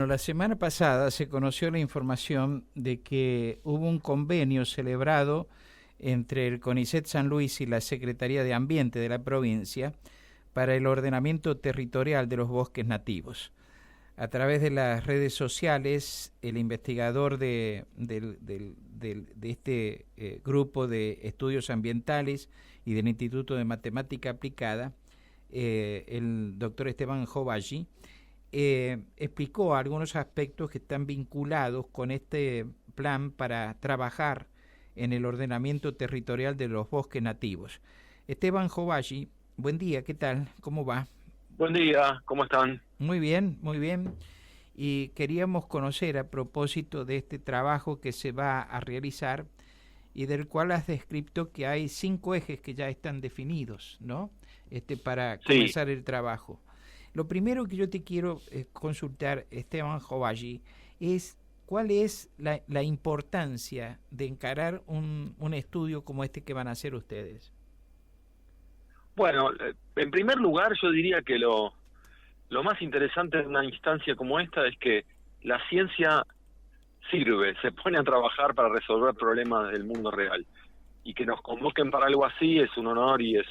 La semana pasada se conoció la información de que hubo un convenio celebrado entre el CONICET San Luis y la Secretaría de Ambiente de la provincia para el ordenamiento territorial de los bosques nativos. A través de las redes sociales, el investigador de este grupo de estudios ambientales y del Instituto de Matemática Aplicada, el doctor Esteban Jovalli, explicó algunos aspectos que están vinculados con este plan para trabajar en el ordenamiento territorial de los bosques nativos. Esteban Jovalli, buen día, ¿qué tal? ¿Cómo va? Buen día, ¿cómo están? Muy bien, muy bien. Y queríamos conocer a propósito de este trabajo que se va a realizar y del cual has descrito que hay 5 ejes que ya están definidos, ¿no? Para comenzar el trabajo. Lo primero que yo te quiero consultar, Esteban Jovalli, es cuál es la importancia de encarar un estudio como este que van a hacer ustedes. Bueno, en primer lugar yo diría que lo más interesante de una instancia como esta es que la ciencia sirve, se pone a trabajar para resolver problemas del mundo real. Y que nos convoquen para algo así es un honor y es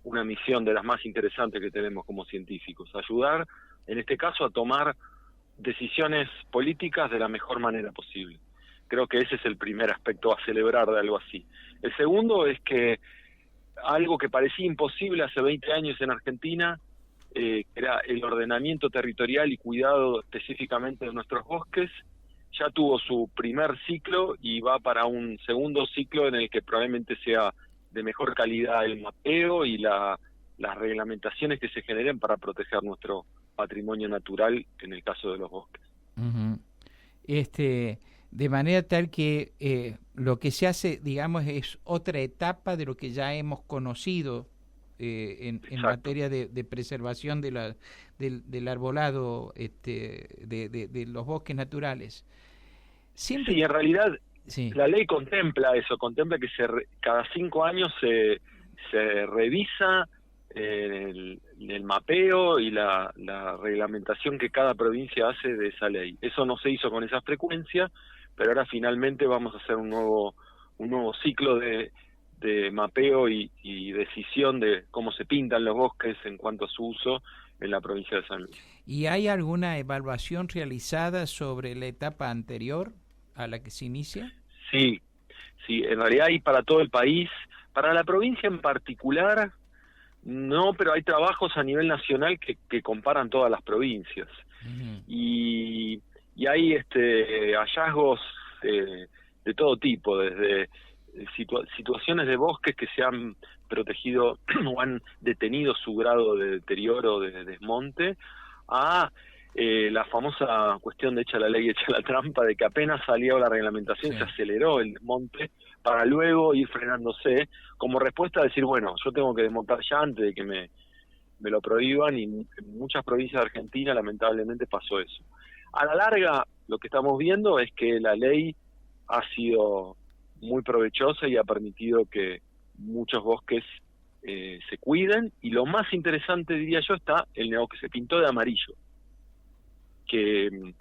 una misión de las más interesantes que tenemos como científicos. Ayudar, en este caso, a tomar decisiones políticas de la mejor manera posible. Creo que ese es el primer aspecto a celebrar de algo así. El segundo es que algo que parecía imposible hace 20 años en Argentina, era el ordenamiento territorial y cuidado específicamente de nuestros bosques, ya tuvo su primer ciclo y va para un segundo ciclo en el que probablemente sea de mejor calidad el mapeo y las reglamentaciones que se generen para proteger nuestro patrimonio natural en el caso de los bosques. Uh-huh. De manera tal que lo que se hace, digamos, es otra etapa de lo que ya hemos conocido en materia de preservación del arbolado, de los bosques naturales. Siempre... Sí, en realidad la ley contempla eso, contempla que cada 5 años se revisa el mapeo y la reglamentación que cada provincia hace de esa ley. Eso no se hizo con esa frecuencia, pero ahora finalmente vamos a hacer un nuevo ciclo de mapeo y decisión de cómo se pintan los bosques en cuanto a su uso en la provincia de San Luis. ¿Y hay alguna evaluación realizada sobre la etapa anterior a la que se inicia? Sí, en realidad hay para todo el país. Para la provincia en particular, no, pero hay trabajos a nivel nacional que comparan todas las provincias. Uh-huh. Y hay hallazgos de todo tipo, desde situaciones de bosques que se han protegido o han detenido su grado de deterioro, de desmonte, a la famosa cuestión de echa la ley, echa la trampa, de que apenas salió la reglamentación, sí, se aceleró el desmonte para luego ir frenándose, como respuesta a decir, bueno, yo tengo que desmontar ya antes de que me lo prohíban, y en muchas provincias de Argentina lamentablemente pasó eso. A la larga, lo que estamos viendo es que la ley ha sido muy provechosa y ha permitido que muchos bosques se cuiden, y lo más interesante, diría yo, está el neoque se pintó de amarillo, que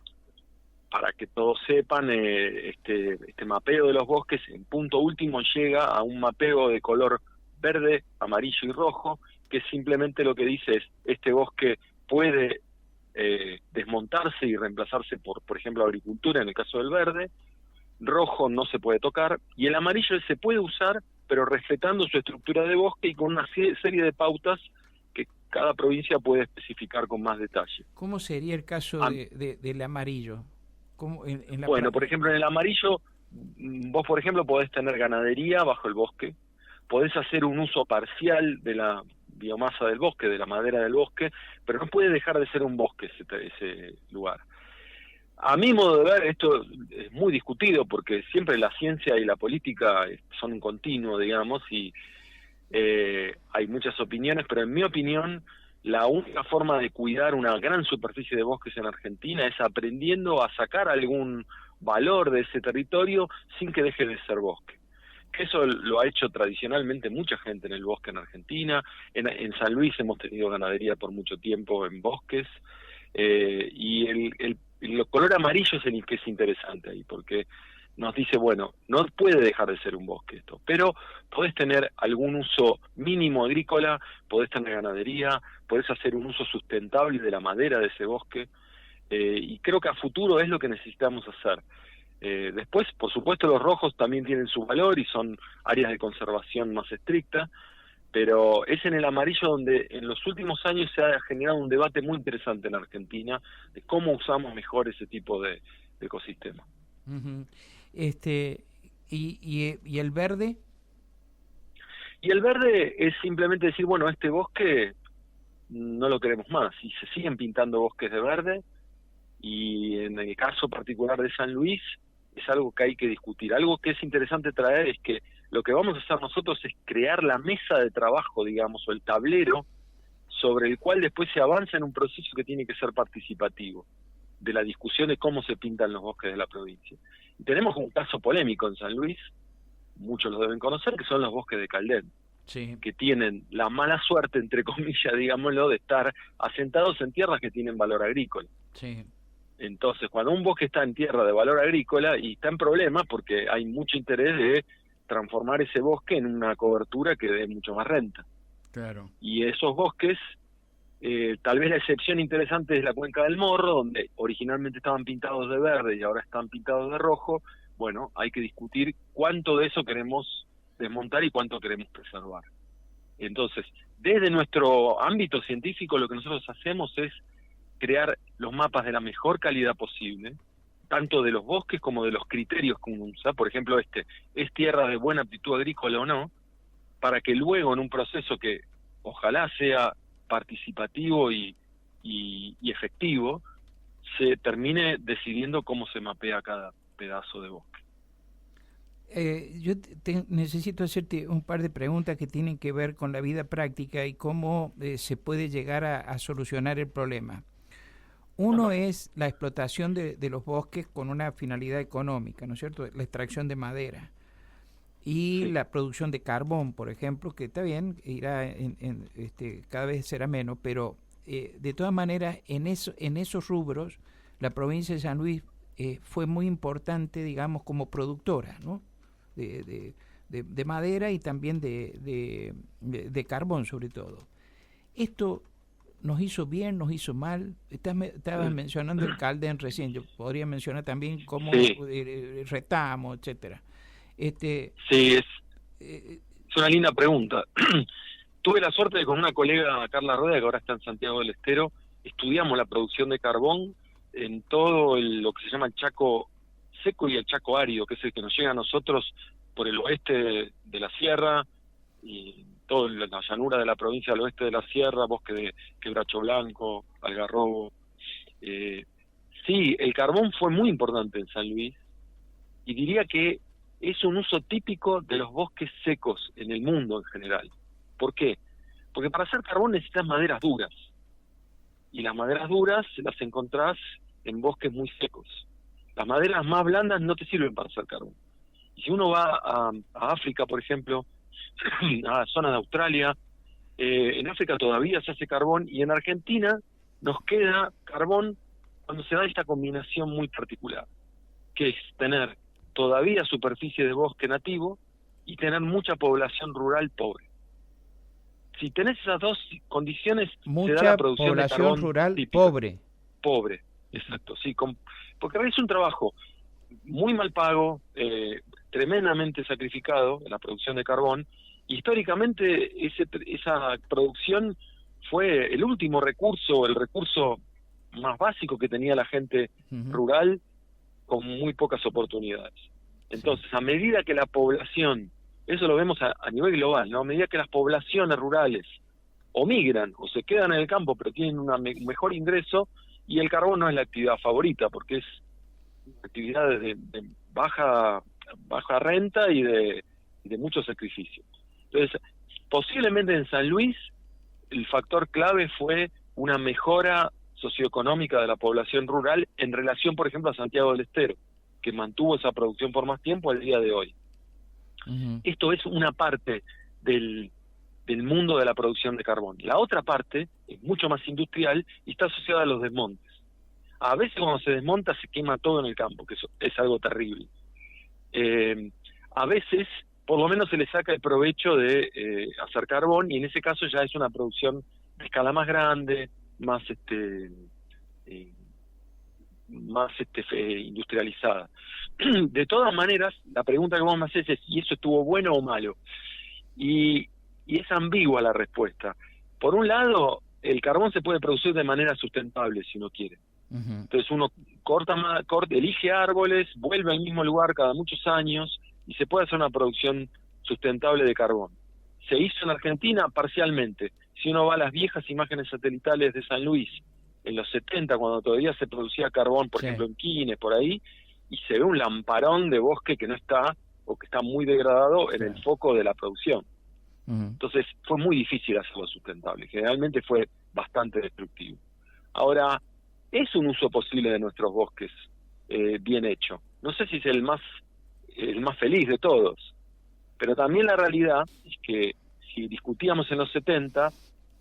para que todos sepan, este mapeo de los bosques en punto último llega a un mapeo de color verde, amarillo y rojo, que simplemente lo que dice es, este bosque puede desmontarse y reemplazarse por ejemplo, agricultura en el caso del verde. Rojo no se puede tocar, y el amarillo se puede usar, pero respetando su estructura de bosque y con una serie de pautas que cada provincia puede especificar con más detalle. ¿Cómo sería el caso del amarillo? Bueno, por ejemplo, en el amarillo, vos, por ejemplo, podés tener ganadería bajo el bosque, podés hacer un uso parcial de la biomasa del bosque, de la madera del bosque, pero no puede dejar de ser un bosque ese lugar. A mi modo de ver, esto es muy discutido porque siempre la ciencia y la política son un continuo, digamos, y hay muchas opiniones, pero en mi opinión, la única forma de cuidar una gran superficie de bosques en Argentina es aprendiendo a sacar algún valor de ese territorio sin que deje de ser bosque. Que eso lo ha hecho tradicionalmente mucha gente en el bosque en Argentina. En San Luis hemos tenido ganadería por mucho tiempo en bosques, y el el color amarillo es el que es interesante ahí, porque nos dice, bueno, no puede dejar de ser un bosque esto, pero podés tener algún uso mínimo agrícola, podés tener ganadería, podés hacer un uso sustentable de la madera de ese bosque, y creo que a futuro es lo que necesitamos hacer. Después, por supuesto, los rojos también tienen su valor y son áreas de conservación más estrictas, pero es en el amarillo donde en los últimos años se ha generado un debate muy interesante en Argentina de cómo usamos mejor ese tipo de ecosistema. Uh-huh. ¿Y el verde? Y el verde es simplemente decir, bueno, este bosque no lo queremos más, y se siguen pintando bosques de verde, y en el caso particular de San Luis es algo que hay que discutir. Algo que es interesante traer es que lo que vamos a hacer nosotros es crear la mesa de trabajo, digamos, o el tablero sobre el cual después se avanza en un proceso que tiene que ser participativo, de la discusión de cómo se pintan los bosques de la provincia. Y tenemos un caso polémico en San Luis, muchos lo deben conocer, que son los bosques de Caldén, sí, que tienen la mala suerte, entre comillas, digámoslo, de estar asentados en tierras que tienen valor agrícola. sí. Entonces, cuando un bosque está en tierra de valor agrícola y está en problemas porque hay mucho interés de transformar ese bosque en una cobertura que dé mucho más renta. Claro. Y esos bosques, tal vez la excepción interesante es la Cuenca del Morro, donde originalmente estaban pintados de verde y ahora están pintados de rojo. Bueno, hay que discutir cuánto de eso queremos desmontar y cuánto queremos preservar. Entonces, desde nuestro ámbito científico, lo que nosotros hacemos es crear los mapas de la mejor calidad posible, tanto de los bosques como de los criterios que uno usa. Por ejemplo, ¿es tierra de buena aptitud agrícola o no? Para que luego, en un proceso que ojalá sea participativo y efectivo, se termine decidiendo cómo se mapea cada pedazo de bosque. Yo necesito hacerte un par de preguntas que tienen que ver con la vida práctica y cómo se puede llegar a solucionar el problema. Uno es la explotación de los bosques con una finalidad económica, ¿no es cierto? La extracción de madera. Y Sí. la producción de carbón, por ejemplo, que está bien, irá cada vez será menos, pero de todas maneras, en esos rubros, la provincia de San Luis fue muy importante, digamos, como productora, ¿no? De madera y también de carbón, sobre todo. Esto nos hizo bien, nos hizo mal. Estabas mencionando el Caldén recién, yo podría mencionar también cómo Retamo, etcétera. Sí, es una linda pregunta. Tuve la suerte de con una colega, Carla Rueda, que ahora está en Santiago del Estero, estudiamos la producción de carbón en todo lo que se llama el Chaco seco y el Chaco árido, que es el que nos llega a nosotros por el oeste de la sierra y toda la llanura de la provincia al oeste de la sierra, bosque de Quebracho Blanco, Algarrobo. Sí, el carbón fue muy importante en San Luis y diría que es un uso típico de los bosques secos en el mundo en general. ¿Por qué? Porque para hacer carbón necesitas maderas duras y las maderas duras las encontrás en bosques muy secos. Las maderas más blandas no te sirven para hacer carbón. Y si uno va a África, por ejemplo, a zonas de Australia, en África todavía se hace carbón y en Argentina nos queda carbón cuando se da esta combinación muy particular, que es tener todavía superficie de bosque nativo y tener mucha población rural pobre. Si tenés esas dos condiciones, mucha se da la producción población de carbón rural típica. Pobre, exacto, sí, porque es un trabajo muy mal pago, tremendamente sacrificado en la producción de carbón. Históricamente esa producción fue el último recurso, el recurso más básico que tenía la gente rural con muy pocas oportunidades. Entonces, a medida que la población, eso lo vemos a nivel global, ¿no? A medida que las poblaciones rurales o migran o se quedan en el campo pero tienen un mejor ingreso, y el carbón no es la actividad favorita porque es una actividad de baja renta y de mucho sacrificio. Entonces, posiblemente en San Luis el factor clave fue una mejora socioeconómica de la población rural en relación, por ejemplo, a Santiago del Estero, que mantuvo esa producción por más tiempo al día de hoy. Esto es una parte del mundo de la producción de carbón. La otra parte es mucho más industrial y está asociada a los desmontes. A veces cuando se desmonta se quema todo en el campo, que eso es algo terrible. A veces, por lo menos se le saca el provecho de hacer carbón, y en ese caso ya es una producción de escala más grande, más industrializada. De todas maneras, la pregunta que vos me haces es si eso estuvo bueno o malo. Y es ambigua la respuesta. Por un lado, el carbón se puede producir de manera sustentable si uno quiere. Entonces uno elige árboles, vuelve al mismo lugar cada muchos años y se puede hacer una producción sustentable de carbón. Se hizo en Argentina parcialmente. Si uno va a las viejas imágenes satelitales de San Luis, en los 70, cuando todavía se producía carbón, por ejemplo en Quines, por ahí, y se ve un lamparón de bosque que no está, o que está muy degradado en el foco de la producción. Entonces fue muy difícil hacerlo sustentable, generalmente fue bastante destructivo. Ahora, es un uso posible de nuestros bosques, bien hecho. No sé si es el más feliz de todos, pero también la realidad es que si discutíamos en los 70,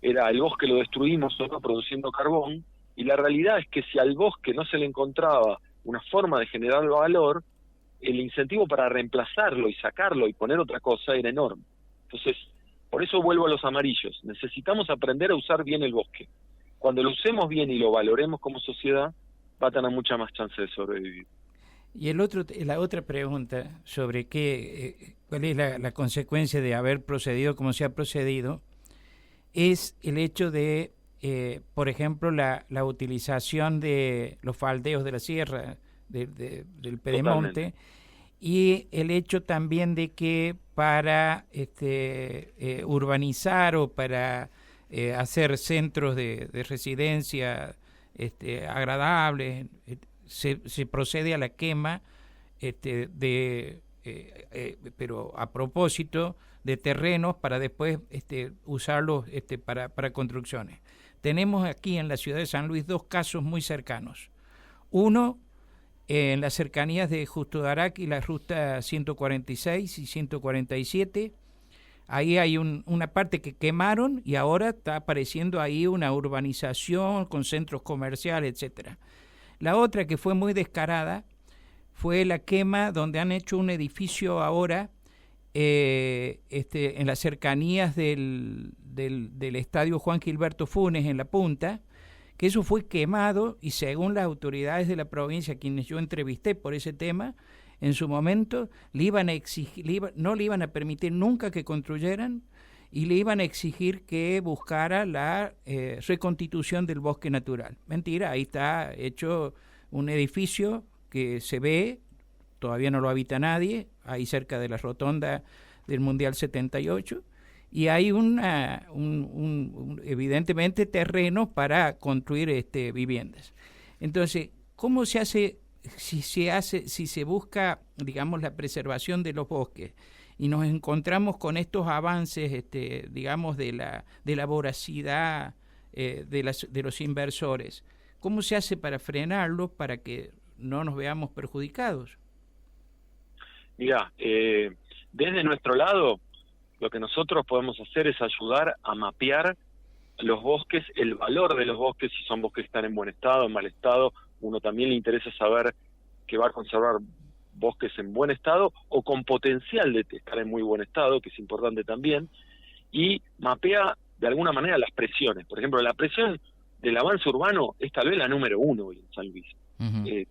era el bosque lo destruimos solo produciendo carbón, y la realidad es que si al bosque no se le encontraba una forma de generar valor, el incentivo para reemplazarlo y sacarlo y poner otra cosa era enorme. Entonces, por eso vuelvo a los amarillos. Necesitamos aprender a usar bien el bosque. Cuando lo usemos bien y lo valoremos como sociedad, va a tener mucha más chance de sobrevivir. Y la otra pregunta sobre cuál es la consecuencia de haber procedido como se ha procedido, es el hecho de, por ejemplo, la utilización de los faldeos de la sierra, del Pedemonte. Totalmente. Y el hecho también de que para urbanizar o para hacer centros de residencia agradables, se procede a la quema pero a propósito de terrenos para después usarlos para construcciones. Tenemos aquí en la ciudad de San Luis 2 casos muy cercanos. Uno, en las cercanías de Justo de Araque y la ruta 146 y 147, ahí hay una parte que quemaron y ahora está apareciendo ahí una urbanización con centros comerciales, etcétera. La otra, que fue muy descarada, fue la quema donde han hecho un edificio ahora en las cercanías del estadio Juan Gilberto Funes en La Punta, que eso fue quemado, y según las autoridades de la provincia, quienes yo entrevisté por ese tema, en su momento no le iban a permitir nunca que construyeran, y le iban a exigir que buscara la reconstitución del bosque natural. Mentira, ahí está hecho un edificio que se ve, todavía no lo habita nadie, ahí cerca de la rotonda del Mundial 78, y hay evidentemente terrenos para construir viviendas. Entonces, ¿cómo se hace si se busca, digamos, la preservación de los bosques y nos encontramos con estos avances, digamos, de la voracidad de los inversores? ¿Cómo se hace para frenarlos para que no nos veamos perjudicados? Mira, desde nuestro lado, lo que nosotros podemos hacer es ayudar a mapear los bosques, el valor de los bosques, si son bosques que están en buen estado, en mal estado. Uno también le interesa saber que va a conservar bosques en buen estado o con potencial de estar en muy buen estado, que es importante también, y mapea de alguna manera las presiones. Por ejemplo, la presión del avance urbano es tal vez la número 1 hoy en San Luis.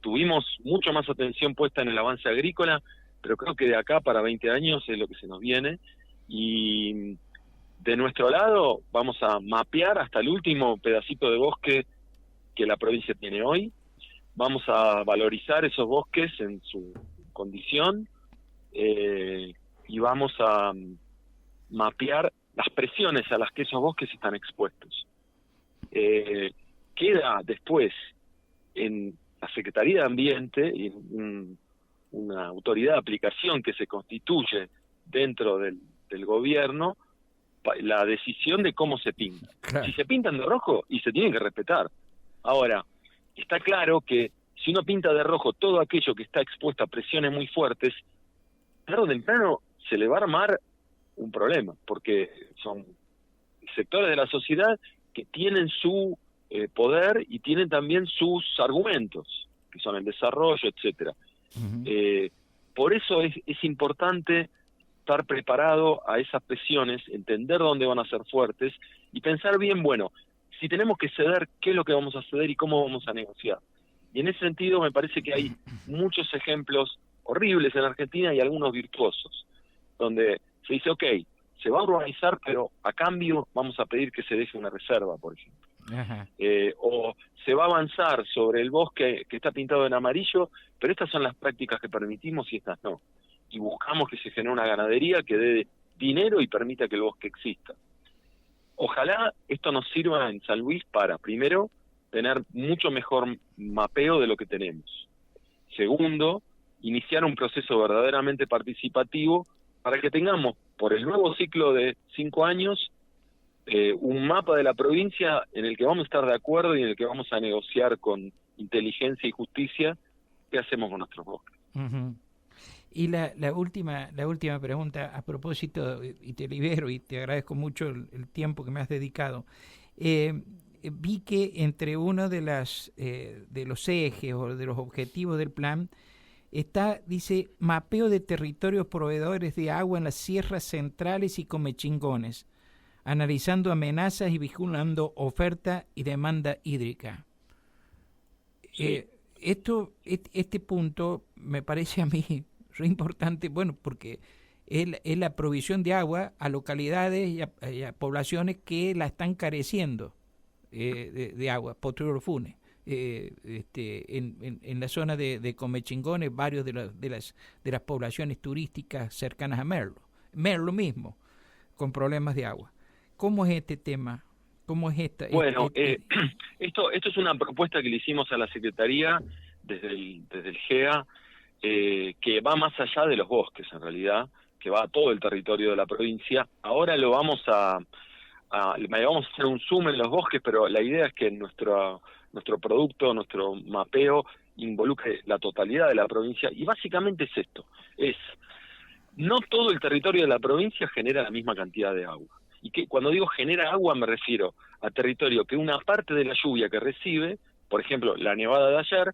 Tuvimos mucho más atención puesta en el avance agrícola, pero creo que de acá para 20 años es lo que se nos viene, y de nuestro lado vamos a mapear hasta el último pedacito de bosque que la provincia tiene hoy. Vamos a valorizar esos bosques en su condición, y vamos a mapear las presiones a las que esos bosques están expuestos. Queda después en la Secretaría de Ambiente y una autoridad de aplicación que se constituye dentro del gobierno la decisión de cómo se pinta. Claro. Si se pintan de rojo, y se tienen que respetar. Ahora, está claro que si uno pinta de rojo todo aquello que está expuesto a presiones muy fuertes, tarde o temprano se le va a armar un problema, porque son sectores de la sociedad que tienen su poder y tienen también sus argumentos, que son el desarrollo, etcétera. Por eso es importante estar preparado a esas presiones, entender dónde van a ser fuertes y pensar bien, bueno, si tenemos que ceder, qué es lo que vamos a ceder y cómo vamos a negociar. Y en ese sentido me parece que hay muchos ejemplos horribles en Argentina y algunos virtuosos, donde se dice, ok, se va a urbanizar, pero a cambio vamos a pedir que se deje una reserva, por ejemplo. O se va a avanzar sobre el bosque que está pintado en amarillo, pero estas son las prácticas que permitimos y estas no. Y buscamos que se genere una ganadería que dé dinero y permita que el bosque exista. Ojalá esto nos sirva en San Luis para, primero, tener mucho mejor mapeo de lo que tenemos. Segundo, iniciar un proceso verdaderamente participativo para que tengamos, por el nuevo ciclo de 5 años, un mapa de la provincia en el que vamos a estar de acuerdo y en el que vamos a negociar con inteligencia y justicia qué hacemos con nuestros bosques. Y la última pregunta a propósito, y te libero y te agradezco mucho el tiempo que me has dedicado. Vi que entre uno de los ejes o de los objetivos del plan dice, mapeo de territorios proveedores de agua en las sierras centrales y comechingones, analizando amenazas y vigilando oferta y demanda hídrica. Sí. Este punto me parece a mí re importante, bueno, porque es la provisión de agua a localidades y a poblaciones que la están careciendo de agua, Potrero Funes. En la zona de Comechingones, varios de las poblaciones turísticas cercanas a Merlo mismo, con problemas de agua. ¿Cómo es este tema? ¿Cómo es esta? Bueno, esto es una propuesta que le hicimos a la Secretaría desde el GEA, que va más allá de los bosques, en realidad, que va a todo el territorio de la provincia. Ahora lo vamos a hacer un zoom en los bosques, pero la idea es que nuestro producto, nuestro mapeo, involucre la totalidad de la provincia, y básicamente es esto, no todo el territorio de la provincia genera la misma cantidad de agua. Y que cuando digo genera agua me refiero a territorio que una parte de la lluvia que recibe, por ejemplo, la nevada de ayer,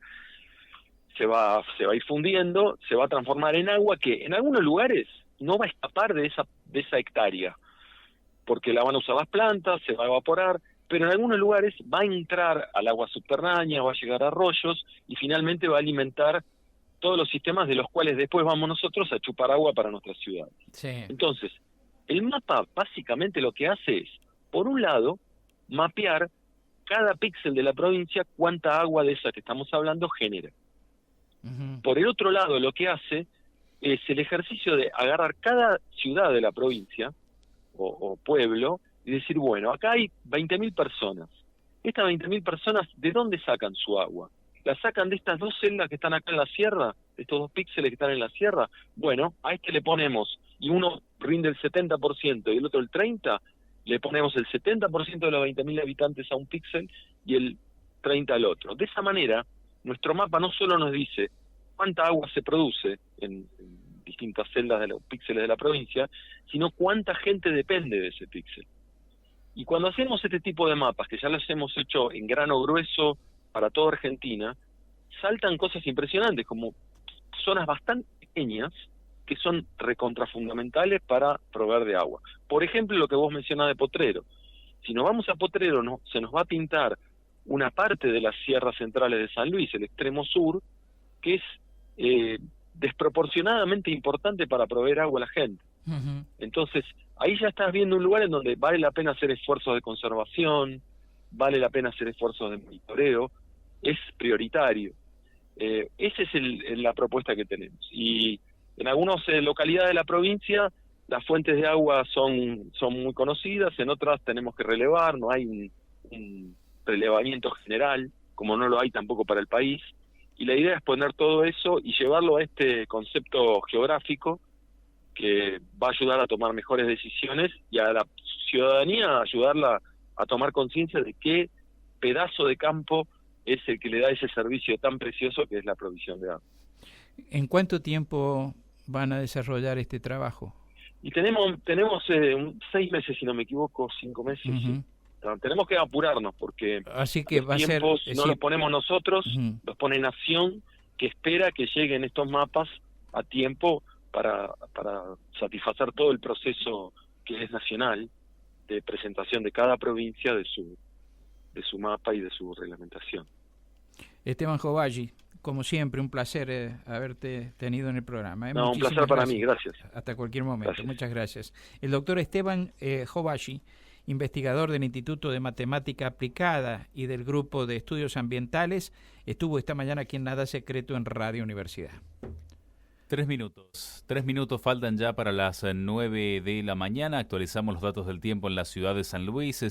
se va a ir fundiendo, se va a transformar en agua que en algunos lugares no va a escapar de esa hectárea, porque la van a usar las plantas, se va a evaporar, pero en algunos lugares va a entrar al agua subterránea, va a llegar a arroyos y finalmente va a alimentar todos los sistemas de los cuales después vamos nosotros a chupar agua para nuestras ciudades. Sí. Entonces, el mapa básicamente lo que hace es, por un lado, mapear cada píxel de la provincia cuánta agua de esa que estamos hablando genera. Por el otro lado, lo que hace es el ejercicio de agarrar cada ciudad de la provincia o pueblo y decir, bueno, acá hay 20.000 personas. Estas 20.000 personas, ¿de dónde sacan su agua? ¿La sacan de estas 2 celdas que están acá en la sierra? ¿De estos 2 píxeles que están en la sierra? Bueno, a este le ponemos, y uno rinde el 70% y el otro el 30%, le ponemos el 70% de los 20.000 habitantes a un píxel y el 30% al otro. De esa manera, nuestro mapa no solo nos dice cuánta agua se produce en distintas celdas de los píxeles de la provincia, sino cuánta gente depende de ese píxel. Y cuando hacemos este tipo de mapas, que ya los hemos hecho en grano grueso para toda Argentina, saltan cosas impresionantes, como zonas bastante pequeñas que son recontrafundamentales para proveer de agua. Por ejemplo, lo que vos mencionás de Potrero. Si nos vamos a Potrero, se nos va a pintar una parte de las sierras centrales de San Luis, el extremo sur, que es desproporcionadamente importante para proveer agua a la gente. Entonces, ahí ya estás viendo un lugar en donde vale la pena hacer esfuerzos de conservación, vale la pena hacer esfuerzos de monitoreo, es prioritario. Esa es la propuesta que tenemos. Y en algunas localidades de la provincia las fuentes de agua son muy conocidas, en otras tenemos que relevar, no hay un relevamiento general, como no lo hay tampoco para el país, y la idea es poner todo eso y llevarlo a este concepto geográfico que va a ayudar a tomar mejores decisiones y a la ciudadanía ayudarla a tomar conciencia de qué pedazo de campo es el que le da ese servicio tan precioso que es la provisión de agua. ¿En cuánto tiempo van a desarrollar este trabajo? Y tenemos 6 meses, si no me equivoco, 5 meses. Sí. Tenemos que apurarnos porque así que los va a ser, tiempos no los ponemos nosotros, Ujú. los pone Nación, que espera que lleguen estos mapas a tiempo para satisfacer todo el proceso que es nacional de presentación de cada provincia de su mapa y de su reglamentación. Esteban Jovalli, como siempre, un placer haberte tenido en el programa. No, un placer para mí, gracias. Hasta cualquier momento, Gracias. muchas gracias. El doctor Esteban Jovalli, investigador del Instituto de Matemática Aplicada y del Grupo de Estudios Ambientales, estuvo esta mañana aquí en Nada Secreto en Radio Universidad. 3 minutos. 3 minutos faltan ya para las 9 de la mañana. Actualizamos los datos del tiempo en la ciudad de San Luis.